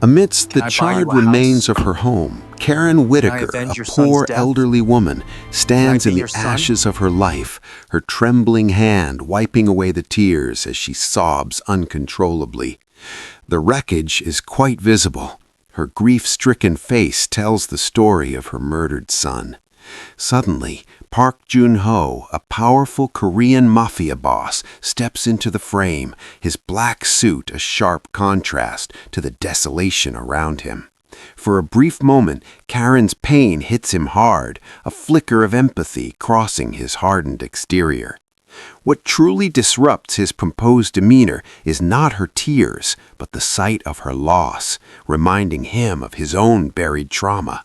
Amidst the Can I buy you charred a remains house? of her home, Karen Whitaker, avenge a your son's poor death? elderly woman, stands Can I in be the your son? ashes of her life, her trembling hand wiping away the tears as she sobs uncontrollably. The wreckage is quite visible. Her grief-stricken face tells the story of her murdered son. Suddenly, Park Jun-ho, a powerful Korean mafia boss, steps into the frame, his black suit a sharp contrast to the desolation around him. For a brief moment, Karen's pain hits him hard, a flicker of empathy crossing his hardened exterior. What truly disrupts his composed demeanor is not her tears, but the sight of her loss, reminding him of his own buried trauma.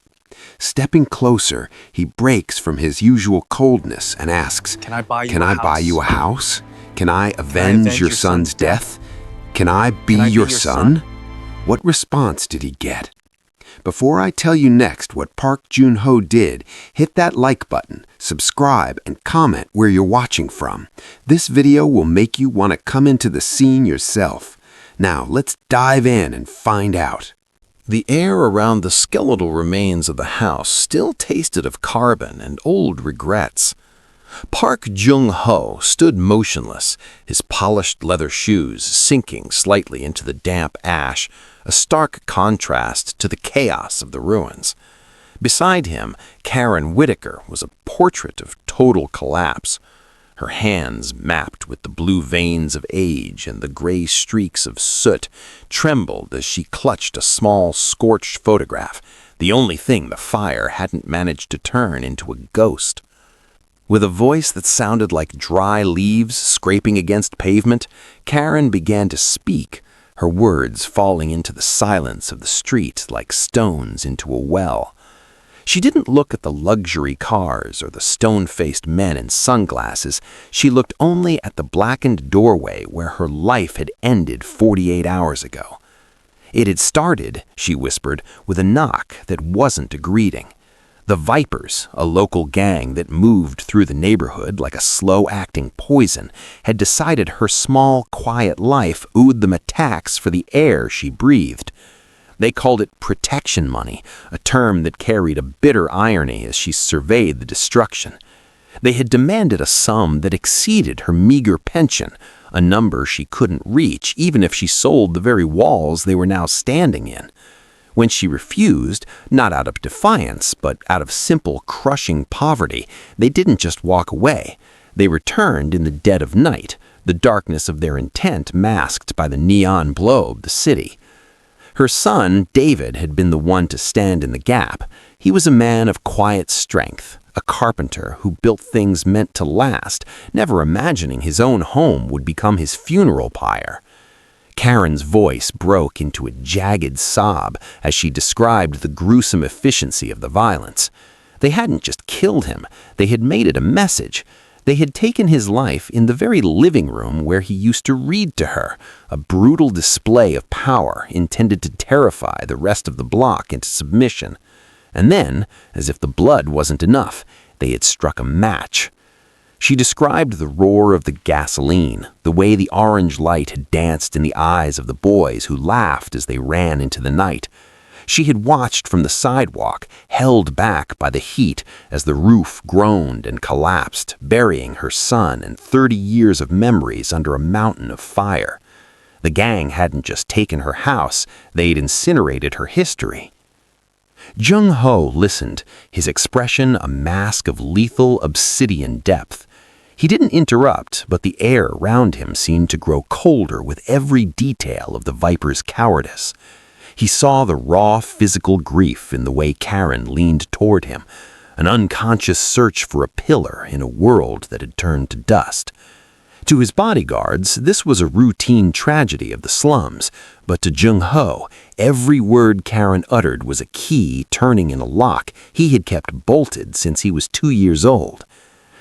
Stepping closer, he breaks from his usual coldness and asks, Can I buy you "Can a I house? buy you a house? Can I avenge your son's death? Can I be your son?" What response did he get? Before I tell you next what Park Jun-ho did, hit that like button, subscribe, and comment where you're watching from. This video will make you want to come into the scene yourself. Now, let's dive in and find out. The air around the skeletal remains of the house still tasted of carbon and old regrets. Park Jung-ho stood motionless, his polished leather shoes sinking slightly into the damp ash, a stark contrast to the chaos of the ruins. Beside him, Karen Whitaker was a portrait of total collapse. Her hands, mapped with the blue veins of age and the gray streaks of soot, trembled as she clutched a small, scorched photograph, the only thing the fire hadn't managed to turn into a ghost. With a voice that sounded like dry leaves scraping against pavement, Karen began to speak, her words falling into the silence of the street like stones into a well. She didn't look at the luxury cars or the stone-faced men in sunglasses. She looked only at the blackened doorway where her life had ended 48 hours ago. It had started, she whispered, with a knock that wasn't a greeting. The Vipers, a local gang that moved through the neighborhood like a slow-acting poison, had decided her small, quiet life owed them a tax for the air she breathed. They called it protection money, a term that carried a bitter irony as she surveyed the destruction. They had demanded a sum that exceeded her meager pension, a number she couldn't reach even if she sold the very walls they were now standing in. When she refused, not out of defiance, but out of simple, crushing poverty, they didn't just walk away. They returned in the dead of night, the darkness of their intent masked by the neon glow of the city. Her son, David, had been the one to stand in the gap. He was a man of quiet strength, a carpenter who built things meant to last, never imagining his own home would become his funeral pyre. Karen's voice broke into a jagged sob as she described the gruesome efficiency of the violence. They hadn't just killed him, they had made it a message. They had taken his life in the very living room where he used to read to her, a brutal display of power intended to terrify the rest of the block into submission. And then, as if the blood wasn't enough, they had struck a match. She described the roar of the gasoline, the way the orange light had danced in the eyes of the boys who laughed as they ran into the night. She had watched from the sidewalk, held back by the heat as the roof groaned and collapsed, burying her son and 30 years of memories under a mountain of fire. The gang hadn't just taken her house, they'd incinerated her history. Jung-ho listened, his expression a mask of lethal obsidian depth. He didn't interrupt, but the air around him seemed to grow colder with every detail of the Viper's cowardice. He saw the raw physical grief in the way Karen leaned toward him, an unconscious search for a pillar in a world that had turned to dust. To his bodyguards, this was a routine tragedy of the slums, but to Jung-ho, every word Karen uttered was a key turning in a lock he had kept bolted since he was 2 years old.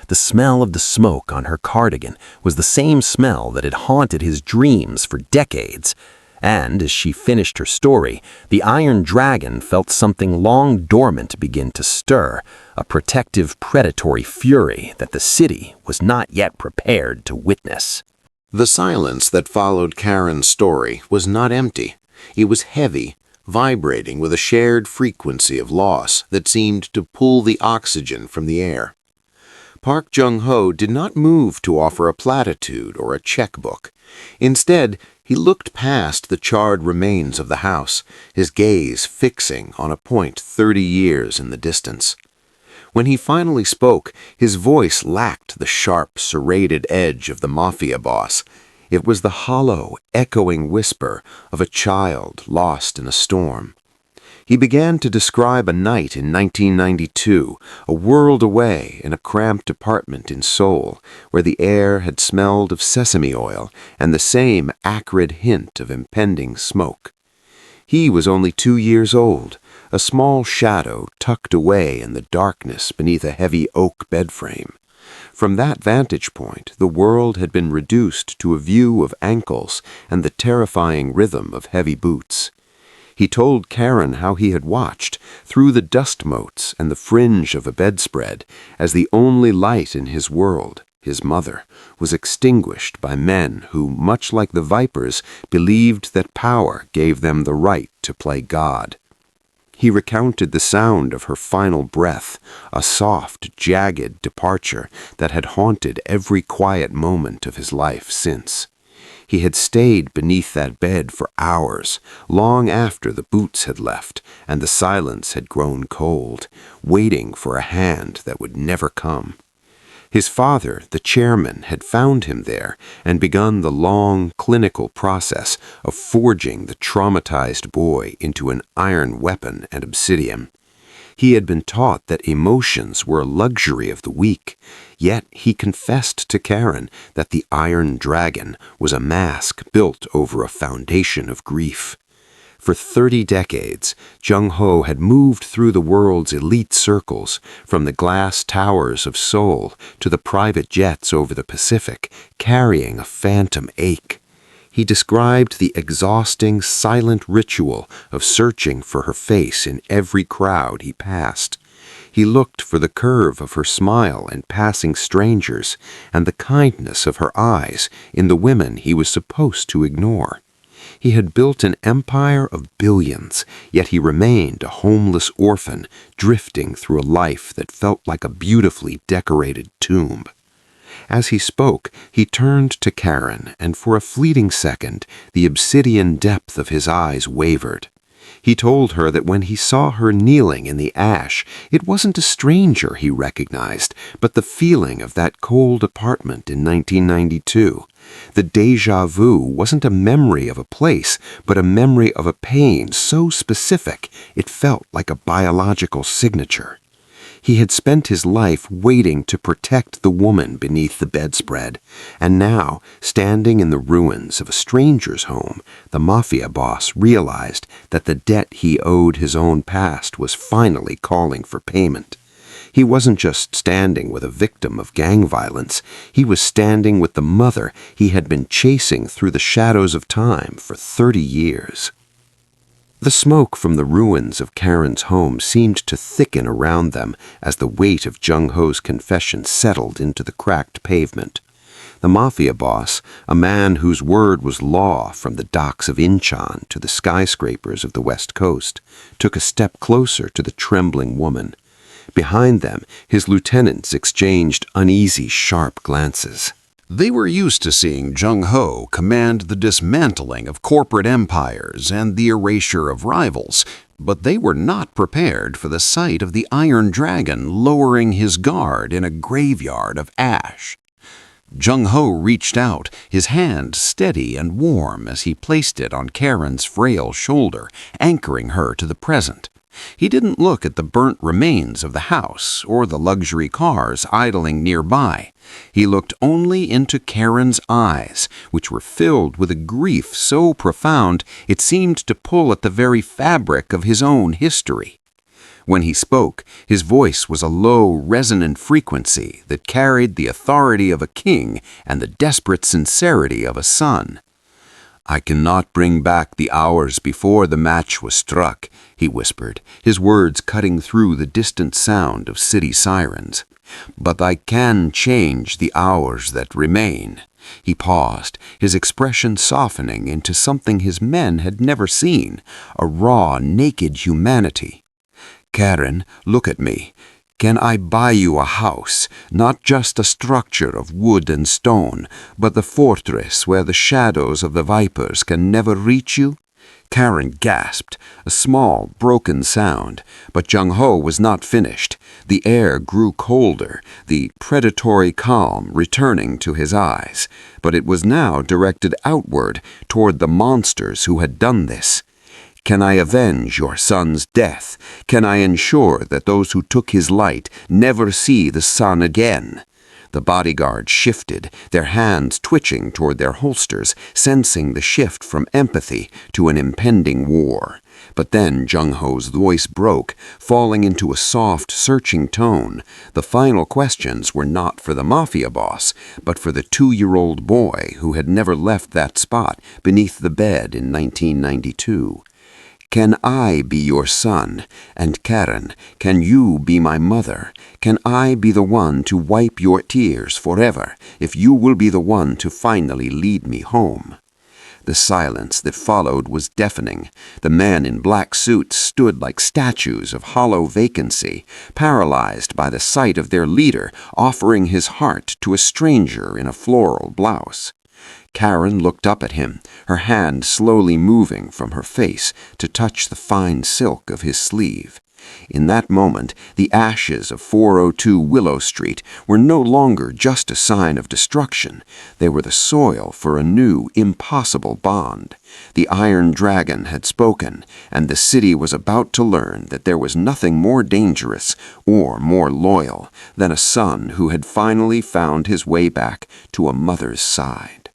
The smell of the smoke on her cardigan was the same smell that had haunted his dreams for decades. And as she finished her story, the Iron Dragon felt something long dormant begin to stir, a protective predatory fury that the city was not yet prepared to witness. The silence that followed Karen's story was not empty. It was heavy, vibrating with a shared frequency of loss that seemed to pull the oxygen from the air. Park Jung-ho did not move to offer a platitude or a checkbook. Instead, he looked past the charred remains of the house, his gaze fixing on a point 30 years in the distance. When he finally spoke, his voice lacked the sharp, serrated edge of the Mafia boss. It was the hollow, echoing whisper of a child lost in a storm. He began to describe a night in 1992, a world away in a cramped apartment in Seoul, where the air had smelled of sesame oil and the same acrid hint of impending smoke. He was only 2 years old, a small shadow tucked away in the darkness beneath a heavy oak bedframe. From that vantage point, the world had been reduced to a view of ankles and the terrifying rhythm of heavy boots. He told Karen how he had watched, through the dust motes and the fringe of a bedspread, as the only light in his world, his mother, was extinguished by men who, much like the vipers, believed that power gave them the right to play God. He recounted the sound of her final breath, a soft, jagged departure that had haunted every quiet moment of his life since. He had stayed beneath that bed for hours, long after the boots had left and the silence had grown cold, waiting for a hand that would never come. His father, the chairman, had found him there and begun the long, clinical process of forging the traumatized boy into an iron weapon and obsidian. He had been taught that emotions were a luxury of the weak, yet he confessed to Karen that the Iron Dragon was a mask built over a foundation of grief. For 30 decades, Jung-ho had moved through the world's elite circles, from the glass towers of Seoul to the private jets over the Pacific, carrying a phantom ache. He described the exhausting, silent ritual of searching for her face in every crowd he passed. He looked for the curve of her smile in passing strangers and the kindness of her eyes in the women he was supposed to ignore. He had built an empire of billions, yet he remained a homeless orphan, drifting through a life that felt like a beautifully decorated tomb. As he spoke, he turned to Karen, and for a fleeting second, the obsidian depth of his eyes wavered. He told her that when he saw her kneeling in the ash, it wasn't a stranger he recognized, but the feeling of that cold apartment in 1992. The déjà vu wasn't a memory of a place, but a memory of a pain so specific it felt like a biological signature. He had spent his life waiting to protect the woman beneath the bedspread, and now, standing in the ruins of a stranger's home, the Mafia boss realized that the debt he owed his own past was finally calling for payment. He wasn't just standing with a victim of gang violence, he was standing with the mother he had been chasing through the shadows of time for 30 years. The smoke from the ruins of Karen's home seemed to thicken around them as the weight of Jung-ho's confession settled into the cracked pavement. The Mafia boss, a man whose word was law from the docks of Incheon to the skyscrapers of the West Coast, took a step closer to the trembling woman. Behind them, his lieutenants exchanged uneasy, sharp glances. They were used to seeing Jung-ho command the dismantling of corporate empires and the erasure of rivals, but they were not prepared for the sight of the Iron Dragon lowering his guard in a graveyard of ash. Jung-ho reached out, his hand steady and warm as he placed it on Karen's frail shoulder, anchoring her to the present. He didn't look at the burnt remains of the house or the luxury cars idling nearby. He looked only into Karen's eyes, which were filled with a grief so profound it seemed to pull at the very fabric of his own history. When he spoke, his voice was a low, resonant frequency that carried the authority of a king and the desperate sincerity of a son. "I cannot bring back the hours before the match was struck," he whispered, his words cutting through the distant sound of city sirens. "But I can change the hours that remain. He paused, his expression softening into something his men had never seen, a raw, naked humanity. "Karen, look at me. Can I buy you a house, not just a structure of wood and stone, but the fortress where the shadows of the vipers can never reach you?" Karen gasped, a small, broken sound, but Jung-ho was not finished. The air grew colder, the predatory calm returning to his eyes, but it was now directed outward toward the monsters who had done this. "Can I avenge your son's death? Can I ensure that those who took his light never see the sun again?" The bodyguards shifted, their hands twitching toward their holsters, sensing the shift from empathy to an impending war. But then Jung-ho's voice broke, falling into a soft, searching tone. The final questions were not for the Mafia boss, but for the 2-year-old boy who had never left that spot beneath the bed in 1992. "Can I be your son? And Karen, can you be my mother? Can I be the one to wipe your tears forever, if you will be the one to finally lead me home?" The silence that followed was deafening. The men in black suits stood like statues of hollow vacancy, paralyzed by the sight of their leader offering his heart to a stranger in a floral blouse. Karen looked up at him, her hand slowly moving from her face to touch the fine silk of his sleeve. In that moment, the ashes of 402 Willow Street were no longer just a sign of destruction. They were the soil for a new, impossible bond. The Iron Dragon had spoken, and the city was about to learn that there was nothing more dangerous or more loyal than a son who had finally found his way back to a mother's side.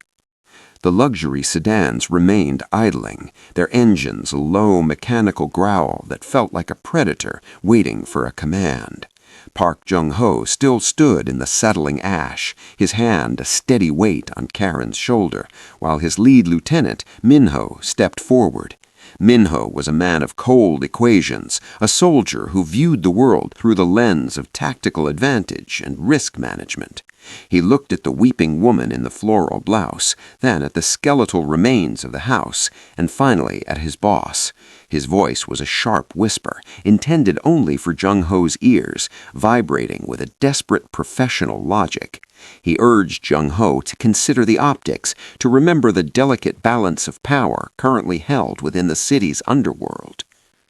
The luxury sedans remained idling, their engines a low mechanical growl that felt like a predator waiting for a command. Park Jung-ho still stood in the settling ash, his hand a steady weight on Karen's shoulder, while his lead lieutenant, Min-ho, stepped forward. Min-ho was a man of cold equations, a soldier who viewed the world through the lens of tactical advantage and risk management. He looked at the weeping woman in the floral blouse, then at the skeletal remains of the house, and finally at his boss. His voice was a sharp whisper, intended only for Jung-ho's ears, vibrating with a desperate professional logic. He urged Jung-ho to consider the optics, to remember the delicate balance of power currently held within the city's underworld.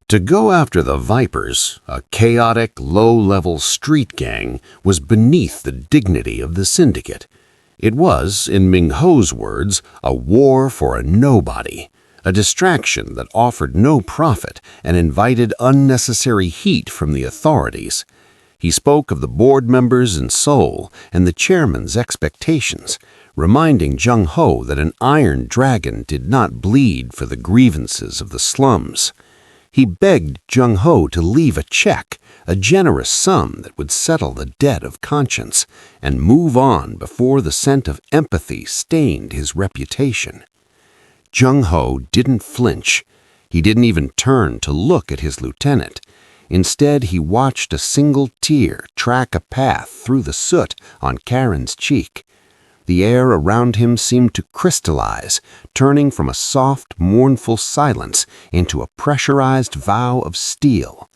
To go after the Vipers, a chaotic, low-level street gang, was beneath the dignity of the syndicate. It was, in Ming-ho's words, a war for a nobody, a distraction that offered no profit and invited unnecessary heat from the authorities. He spoke of the board members in Seoul and the chairman's expectations, reminding Jung-ho that an Iron Dragon did not bleed for the grievances of the slums. He begged Jung-ho to leave a check, a generous sum that would settle the debt of conscience, and move on before the scent of empathy stained his reputation. Jung-ho didn't flinch. He didn't even turn to look at his lieutenant. Instead, he watched a single tear track a path through the soot on Karen's cheek. The air around him seemed to crystallize, turning from a soft, mournful silence into a pressurized vow of steel.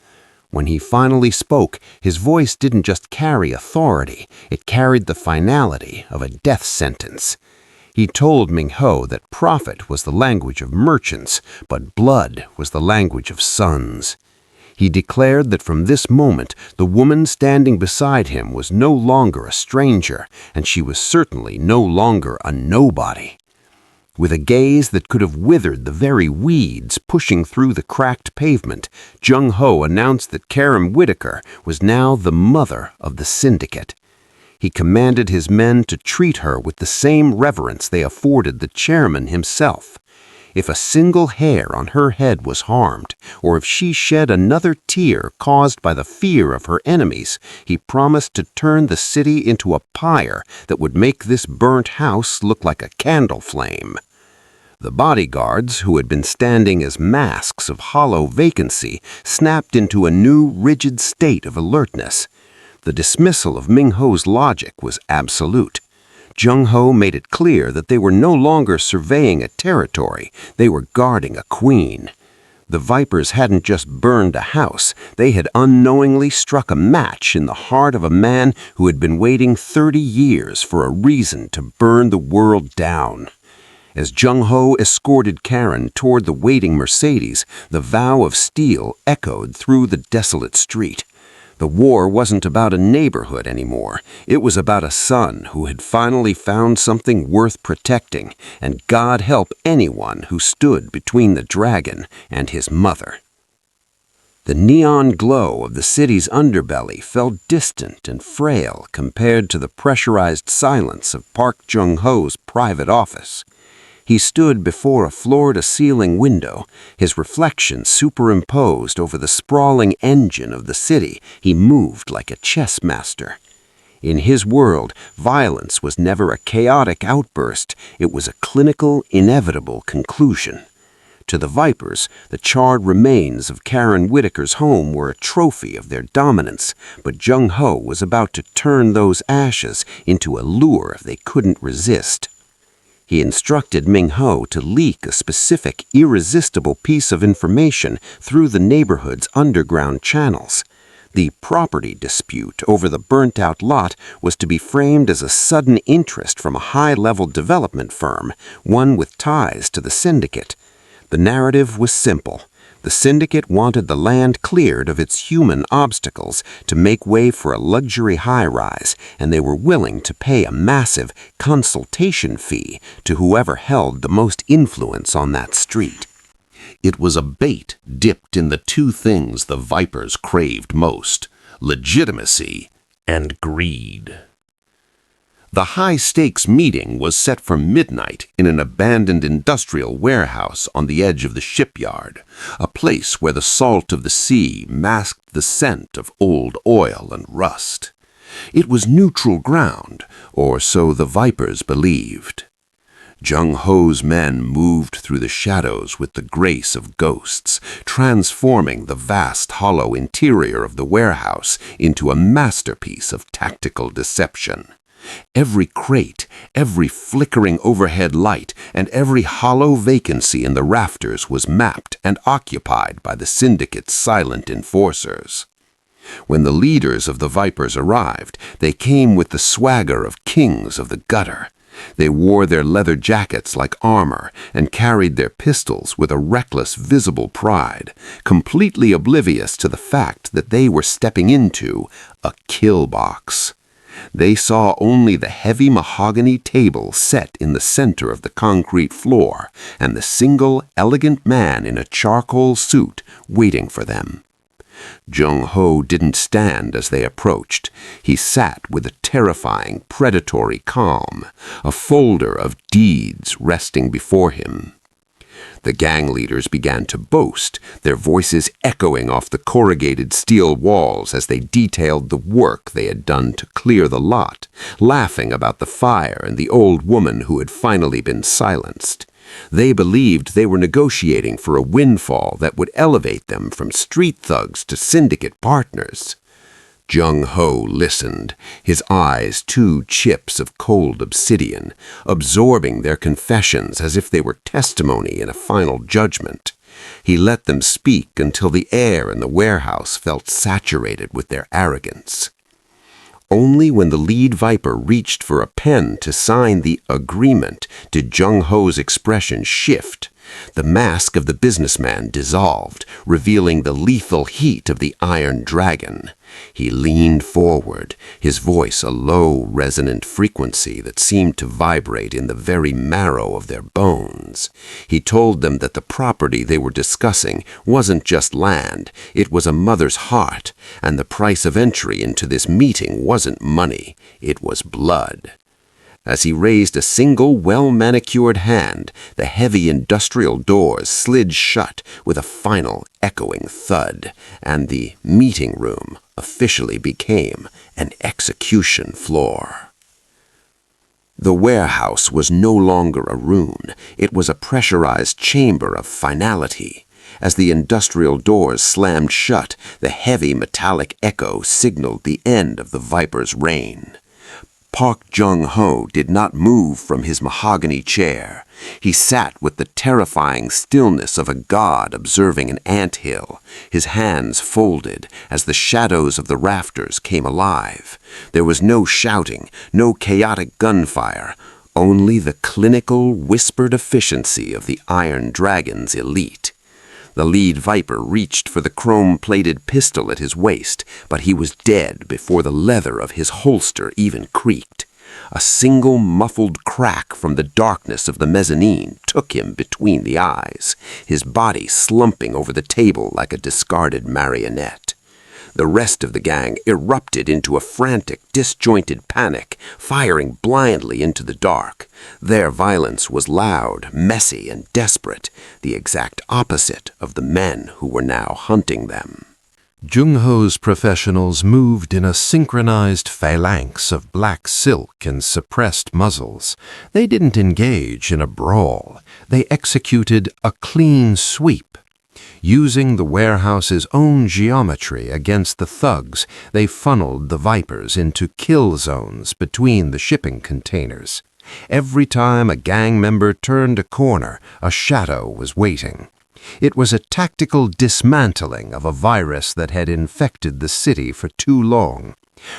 When he finally spoke, his voice didn't just carry authority, it carried the finality of a death sentence. He told Ming-ho that profit was the language of merchants, but blood was the language of sons. He declared that from this moment, the woman standing beside him was no longer a stranger, and she was certainly no longer a nobody. With a gaze that could have withered the very weeds pushing through the cracked pavement, Jung-ho announced that Karen Whitaker was now the mother of the syndicate. He commanded his men to treat her with the same reverence they afforded the chairman himself. If a single hair on her head was harmed, or if she shed another tear caused by the fear of her enemies, he promised to turn the city into a pyre that would make this burnt house look like a candle flame. The bodyguards, who had been standing as masks of hollow vacancy, snapped into a new, rigid state of alertness. The dismissal of Ming-ho's logic was absolute. Jung-ho made it clear that they were no longer surveying a territory, they were guarding a queen. The Vipers hadn't just burned a house, they had unknowingly struck a match in the heart of a man who had been waiting 30 years for a reason to burn the world down. As Jung-ho escorted Karen toward the waiting Mercedes, the vow of steel echoed through the desolate street. The war wasn't about a neighborhood anymore. It was about a son who had finally found something worth protecting, and God help anyone who stood between the dragon and his mother. The neon glow of the city's underbelly felt distant and frail compared to the pressurized silence of Park Jung-ho's private office. He stood before a floor-to-ceiling window, his reflection superimposed over the sprawling engine of the city. He moved like a chess master. In his world, violence was never a chaotic outburst. It was a clinical, inevitable conclusion. To the Vipers, the charred remains of Karen Whitaker's home were a trophy of their dominance, but Jung-ho was about to turn those ashes into a lure they couldn't resist. He instructed Ming-ho to leak a specific, irresistible piece of information through the neighborhood's underground channels. The property dispute over the burnt-out lot was to be framed as a sudden interest from a high-level development firm, one with ties to the syndicate. The narrative was simple. The syndicate wanted the land cleared of its human obstacles to make way for a luxury high-rise, and they were willing to pay a massive consultation fee to whoever held the most influence on that street. It was a bait dipped in the two things the Vipers craved most: legitimacy and greed. The high-stakes meeting was set for midnight in an abandoned industrial warehouse on the edge of the shipyard, a place where the salt of the sea masked the scent of old oil and rust. It was neutral ground, or so the Vipers believed. Jung-ho's men moved through the shadows with the grace of ghosts, transforming the vast hollow interior of the warehouse into a masterpiece of tactical deception. Every crate, every flickering overhead light, and every hollow vacancy in the rafters was mapped and occupied by the syndicate's silent enforcers. When the leaders of the Vipers arrived, they came with the swagger of kings of the gutter. They wore their leather jackets like armor and carried their pistols with a reckless, visible pride, completely oblivious to the fact that they were stepping into a kill box. They saw only the heavy mahogany table set in the center of the concrete floor and the single, elegant man in a charcoal suit waiting for them. Jung-ho didn't stand as they approached. He sat with a terrifying, predatory calm, a folder of deeds resting before him. The gang leaders began to boast, their voices echoing off the corrugated steel walls as they detailed the work they had done to clear the lot, laughing about the fire and the old woman who had finally been silenced. They believed they were negotiating for a windfall that would elevate them from street thugs to syndicate partners. Jung-ho listened, his eyes two chips of cold obsidian, absorbing their confessions as if they were testimony in a final judgment. He let them speak until the air in the warehouse felt saturated with their arrogance. Only when the lead Viper reached for a pen to sign the agreement did Jung-ho's expression shift. The mask of the businessman dissolved, revealing the lethal heat of the Iron Dragon. He leaned forward, his voice a low, resonant frequency that seemed to vibrate in the very marrow of their bones. He told them that the property they were discussing wasn't just land, it was a mother's heart, and the price of entry into this meeting wasn't money, it was blood. As he raised a single well-manicured hand, the heavy industrial doors slid shut with a final echoing thud, and the meeting room officially became an execution floor. The warehouse was no longer a room. It was a pressurized chamber of finality. As the industrial doors slammed shut, the heavy metallic echo signaled the end of the Viper's reign. Park Jung-ho did not move from his mahogany chair. He sat with the terrifying stillness of a god observing an anthill, his hands folded as the shadows of the rafters came alive. There was no shouting, no chaotic gunfire, only the clinical, whispered efficiency of the Iron Dragon's elite. The lead Viper reached for the chrome-plated pistol at his waist, but he was dead before the leather of his holster even creaked. A single muffled crack from the darkness of the mezzanine took him between the eyes, his body slumping over the table like a discarded marionette. The rest of the gang erupted into a frantic, disjointed panic, firing blindly into the dark. Their violence was loud, messy, and desperate, the exact opposite of the men who were now hunting them. Jung-ho's professionals moved in a synchronized phalanx of black silk and suppressed muzzles. They didn't engage in a brawl. They executed a clean sweep. Using the warehouse's own geometry against the thugs, they funneled the Vipers into kill zones between the shipping containers. Every time a gang member turned a corner, a shadow was waiting. It was a tactical dismantling of a virus that had infected the city for too long.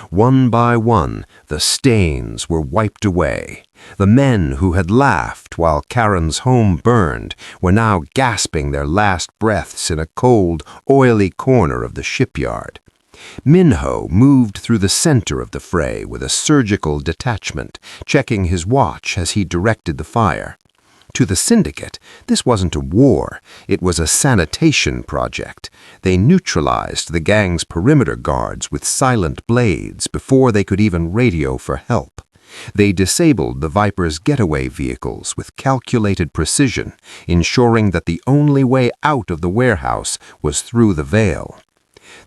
One by one, the stains were wiped away. The men who had laughed while Karen's home burned were now gasping their last breaths in a cold, oily corner of the shipyard. Minho moved through the center of the fray with a surgical detachment, checking his watch as he directed the fire. To the syndicate, this wasn't a war, it was a sanitation project. They neutralized the gang's perimeter guards with silent blades before they could even radio for help. They disabled the Viper's getaway vehicles with calculated precision, ensuring that the only way out of the warehouse was through the veil.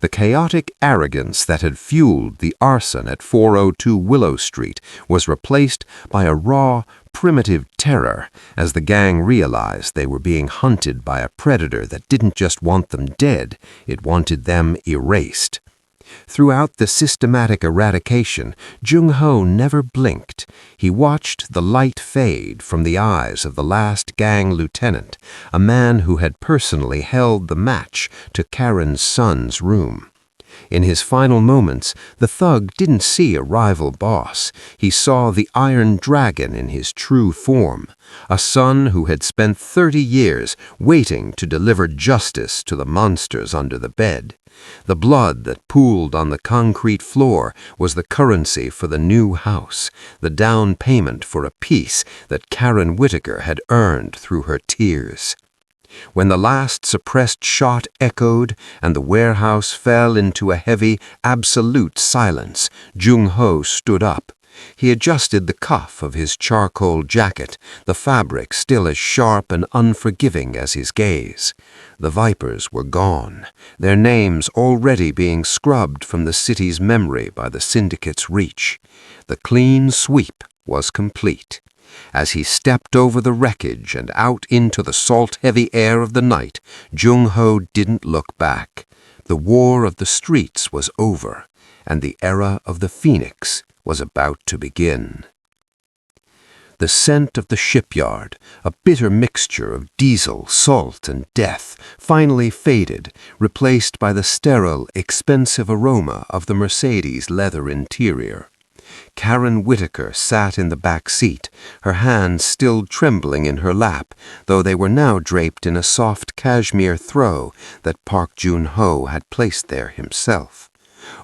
The chaotic arrogance that had fueled the arson at 402 Willow Street was replaced by a raw, primitive terror as the gang realized they were being hunted by a predator that didn't just want them dead, it wanted them erased. Throughout the systematic eradication, Jung-ho never blinked. He watched the light fade from the eyes of the last gang lieutenant, a man who had personally held the match to Karen's son's room. In his final moments, the thug didn't see a rival boss. He saw the Iron Dragon in his true form, a son who had spent 30 years waiting to deliver justice to the monsters under the bed. The blood that pooled on the concrete floor was the currency for the new house, the down payment for a peace that Karen Whitaker had earned through her tears. When the last suppressed shot echoed and the warehouse fell into a heavy, absolute silence, Jung-ho stood up. He adjusted the cuff of his charcoal jacket, the fabric still as sharp and unforgiving as his gaze. The Vipers were gone, their names already being scrubbed from the city's memory by the syndicate's reach. The clean sweep was complete. As he stepped over the wreckage and out into the salt-heavy air of the night, Jung-ho didn't look back. The war of the streets was over, and the era of the Phoenix was about to begin. The scent of the shipyard, a bitter mixture of diesel, salt, and death, finally faded, replaced by the sterile, expensive aroma of the Mercedes leather interior. Karen Whitaker sat in the back seat, her hands still trembling in her lap, though they were now draped in a soft cashmere throw that Park Jun-ho had placed there himself.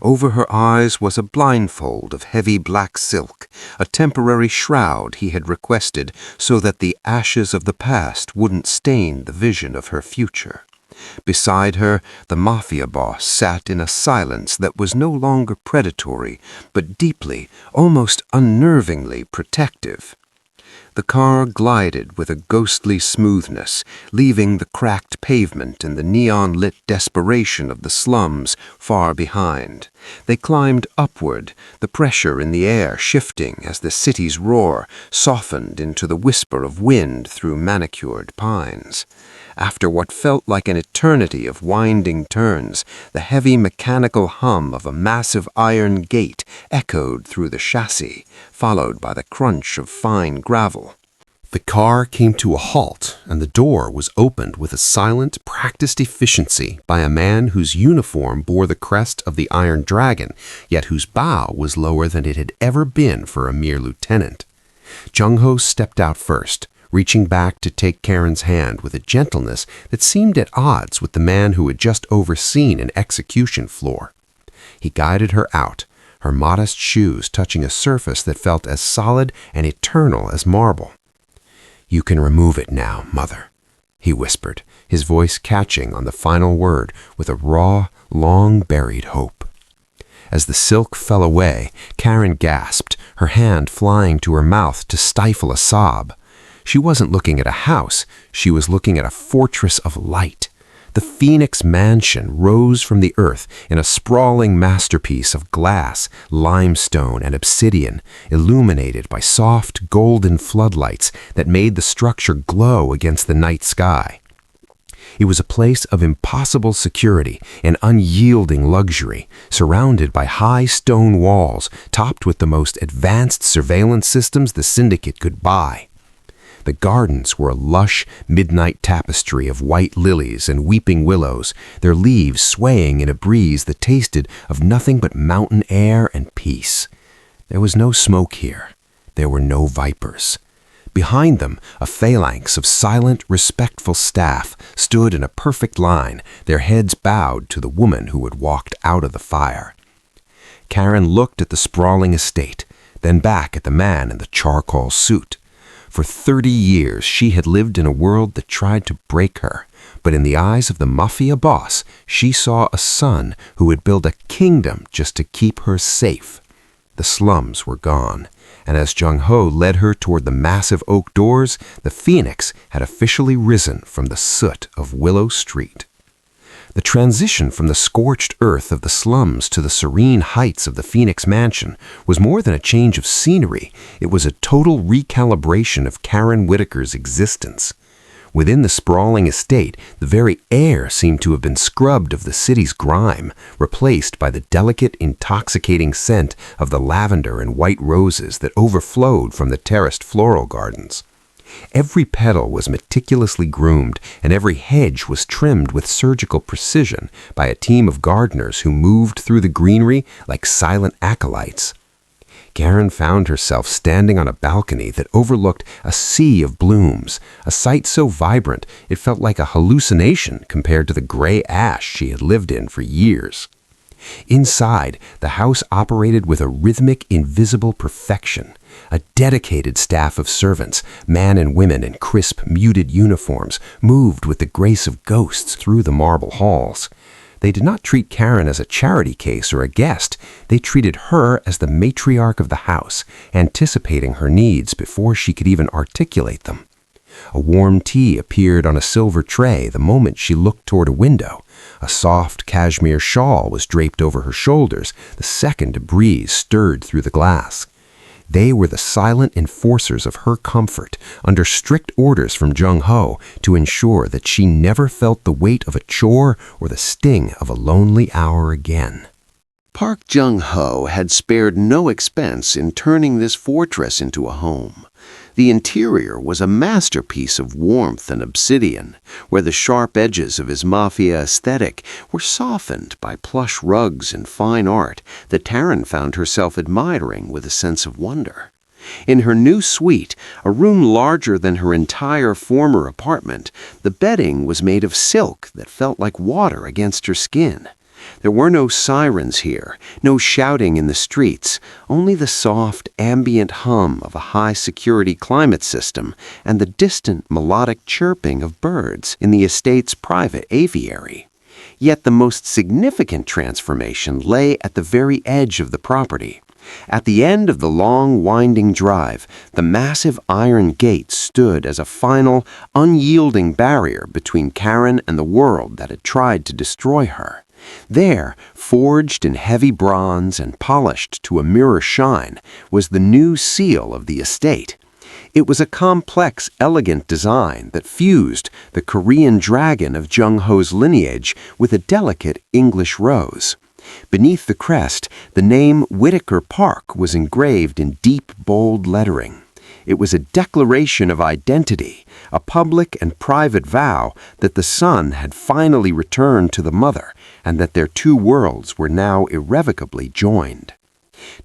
Over her eyes was a blindfold of heavy black silk, a temporary shroud he had requested so that the ashes of the past wouldn't stain the vision of her future. Beside her, the Mafia boss sat in a silence that was no longer predatory, but deeply, almost unnervingly protective. The car glided with a ghostly smoothness, leaving the cracked pavement and the neon-lit desperation of the slums far behind. They climbed upward, the pressure in the air shifting as the city's roar softened into the whisper of wind through manicured pines. After what felt like an eternity of winding turns, the heavy mechanical hum of a massive iron gate echoed through the chassis, followed by the crunch of fine gravel. The car came to a halt, and the door was opened with a silent, practiced efficiency by a man whose uniform bore the crest of the Iron Dragon, yet whose bow was lower than it had ever been for a mere lieutenant. Jung-ho stepped out first, reaching back to take Karen's hand with a gentleness that seemed at odds with the man who had just overseen an execution floor. He guided her out, her modest shoes touching a surface that felt as solid and eternal as marble. "You can remove it now, Mother," he whispered, his voice catching on the final word with a raw, long-buried hope. As the silk fell away, Karen gasped, her hand flying to her mouth to stifle a sob. She wasn't looking at a house, she was looking at a fortress of light. The Phoenix Mansion rose from the earth in a sprawling masterpiece of glass, limestone, and obsidian, illuminated by soft, golden floodlights that made the structure glow against the night sky. It was a place of impossible security and unyielding luxury, surrounded by high stone walls topped with the most advanced surveillance systems the syndicate could buy. The gardens were a lush, midnight tapestry of white lilies and weeping willows, their leaves swaying in a breeze that tasted of nothing but mountain air and peace. There was no smoke here. There were no vipers. Behind them, a phalanx of silent, respectful staff stood in a perfect line, their heads bowed to the woman who had walked out of the fire. Karen looked at the sprawling estate, then back at the man in the charcoal suit. For 30 years, she had lived in a world that tried to break her, but in the eyes of the Mafia boss, she saw a son who would build a kingdom just to keep her safe. The slums were gone, and as Jung-ho led her toward the massive oak doors, the Phoenix had officially risen from the soot of Willow Street. The transition from the scorched earth of the slums to the serene heights of the Phoenix Mansion was more than a change of scenery. It was a total recalibration of Karen Whitaker's existence. Within the sprawling estate, the very air seemed to have been scrubbed of the city's grime, replaced by the delicate, intoxicating scent of the lavender and white roses that overflowed from the terraced floral gardens. Every petal was meticulously groomed, and every hedge was trimmed with surgical precision by a team of gardeners who moved through the greenery like silent acolytes. Karen found herself standing on a balcony that overlooked a sea of blooms, a sight so vibrant it felt like a hallucination compared to the gray ash she had lived in for years. Inside, the house operated with a rhythmic, invisible perfection. A dedicated staff of servants, men and women in crisp, muted uniforms, moved with the grace of ghosts through the marble halls. They did not treat Karen as a charity case or a guest. They treated her as the matriarch of the house, anticipating her needs before she could even articulate them. A warm tea appeared on a silver tray the moment she looked toward a window. A soft cashmere shawl was draped over her shoulders the second a breeze stirred through the glass. They were the silent enforcers of her comfort, under strict orders from Jung-ho to ensure that she never felt the weight of a chore or the sting of a lonely hour again. Park Jung-ho had spared no expense in turning this fortress into a home. The interior was a masterpiece of warmth and obsidian, where the sharp edges of his Mafia aesthetic were softened by plush rugs and fine art that Taryn found herself admiring with a sense of wonder. In her new suite, a room larger than her entire former apartment, the bedding was made of silk that felt like water against her skin. There were no sirens here, no shouting in the streets, only the soft, ambient hum of a high-security climate system and the distant, melodic chirping of birds in the estate's private aviary. Yet the most significant transformation lay at the very edge of the property. At the end of the long, winding drive, the massive iron gate stood as a final, unyielding barrier between Karen and the world that had tried to destroy her. There, forged in heavy bronze and polished to a mirror shine, was the new seal of the estate. It was a complex, elegant design that fused the Korean dragon of Jung-ho's lineage with a delicate English rose. Beneath the crest, the name Whitaker Park was engraved in deep, bold lettering. It was a declaration of identity, a public and private vow that the son had finally returned to the mother and that their two worlds were now irrevocably joined.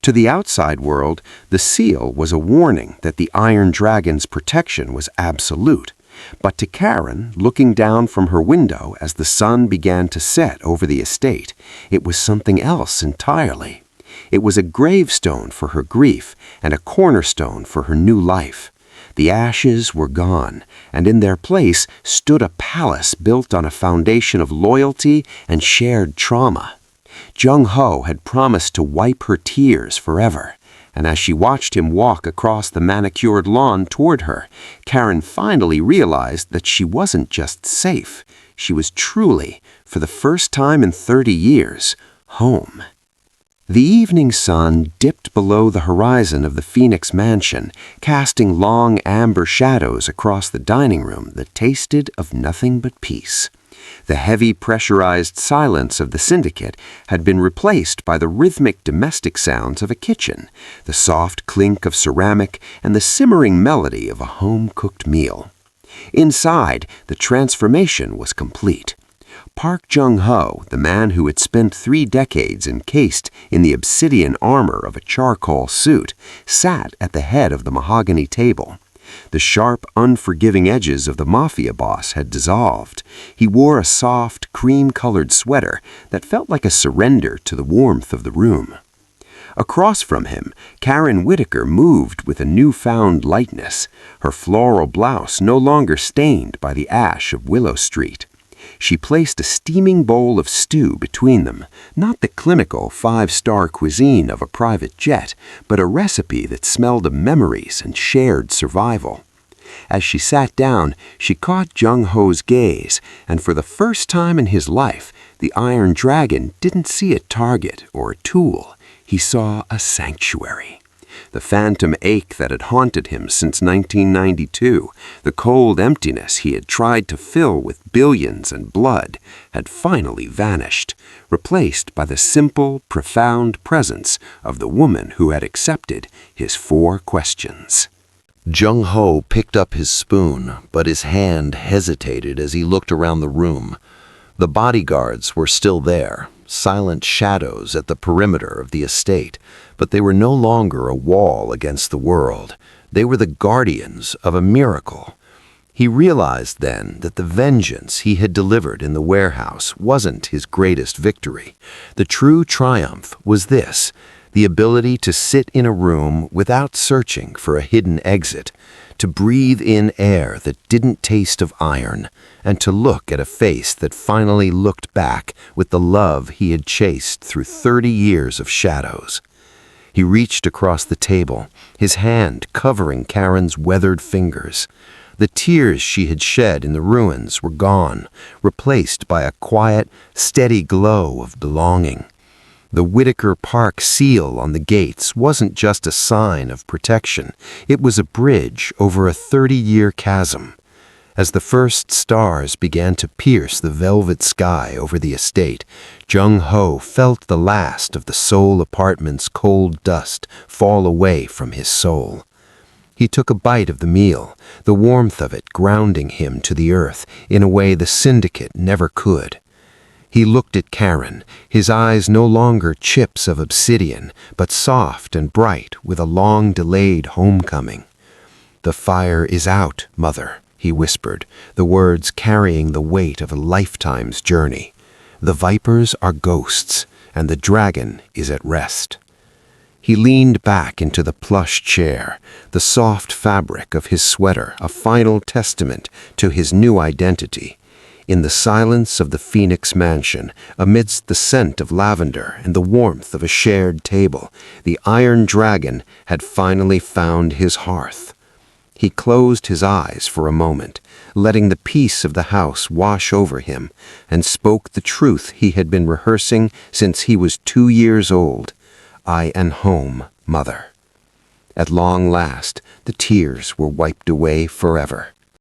To the outside world, the seal was a warning that the Iron Dragon's protection was absolute. But to Karen, looking down from her window as the sun began to set over the estate, it was something else entirely. It was a gravestone for her grief and a cornerstone for her new life. The ashes were gone, and in their place stood a palace built on a foundation of loyalty and shared trauma. Jung-ho had promised to wipe her tears forever, and as she watched him walk across the manicured lawn toward her, Karen finally realized that she wasn't just safe. She was truly, for the first time in 30 years, home. The evening sun dipped below the horizon of the Phoenix mansion, casting long amber shadows across the dining room that tasted of nothing but peace. The heavy pressurized silence of the syndicate had been replaced by the rhythmic domestic sounds of a kitchen, the soft clink of ceramic, and the simmering melody of a home-cooked meal. Inside, the transformation was complete. Park Jung-ho, the man who had spent 3 decades encased in the obsidian armor of a charcoal suit, sat at the head of the mahogany table. The sharp, unforgiving edges of the Mafia boss had dissolved. He wore a soft, cream-colored sweater that felt like a surrender to the warmth of the room. Across from him, Karen Whitaker moved with a newfound lightness, her floral blouse no longer stained by the ash of Willow Street. She placed a steaming bowl of stew between them, not the clinical 5-star cuisine of a private jet, but a recipe that smelled of memories and shared survival. As she sat down, she caught Jung-ho's gaze, and for the first time in his life, the Iron Dragon didn't see a target or a tool. He saw a sanctuary. The phantom ache that had haunted him since 1992, the cold emptiness he had tried to fill with billions and blood, had finally vanished, replaced by the simple, profound presence of the woman who had accepted his 4 questions. Jung-ho picked up his spoon, but his hand hesitated as he looked around the room. The bodyguards were still there, silent shadows at the perimeter of the estate, but they were no longer a wall against the world. They were the guardians of a miracle. He realized then that the vengeance he had delivered in the warehouse wasn't his greatest victory. The true triumph was this: the ability to sit in a room without searching for a hidden exit, to breathe in air that didn't taste of iron, and to look at a face that finally looked back with the love he had chased through 30 years of shadows. He reached across the table, his hand covering Karen's weathered fingers. The tears she had shed in the ruins were gone, replaced by a quiet, steady glow of belonging. The Whitaker Park seal on the gates wasn't just a sign of protection. It was a bridge over a 30-year chasm. As the first stars began to pierce the velvet sky over the estate, Jung-ho felt the last of the Seoul apartment's cold dust fall away from his soul. He took a bite of the meal, the warmth of it grounding him to the earth in a way the syndicate never could. He looked at Karen, his eyes no longer chips of obsidian, but soft and bright with a long-delayed homecoming. "The fire is out, Mother," he whispered, the words carrying the weight of a lifetime's journey. "The vipers are ghosts, and the dragon is at rest." He leaned back into the plush chair, the soft fabric of his sweater a final testament to his new identity. In the silence of the Phoenix mansion, amidst the scent of lavender and the warmth of a shared table, the Iron Dragon had finally found his hearth. He closed his eyes for a moment, letting the peace of the house wash over him, and spoke the truth he had been rehearsing since he was 2 years old. "I am home, Mother." At long last, the tears were wiped away forever.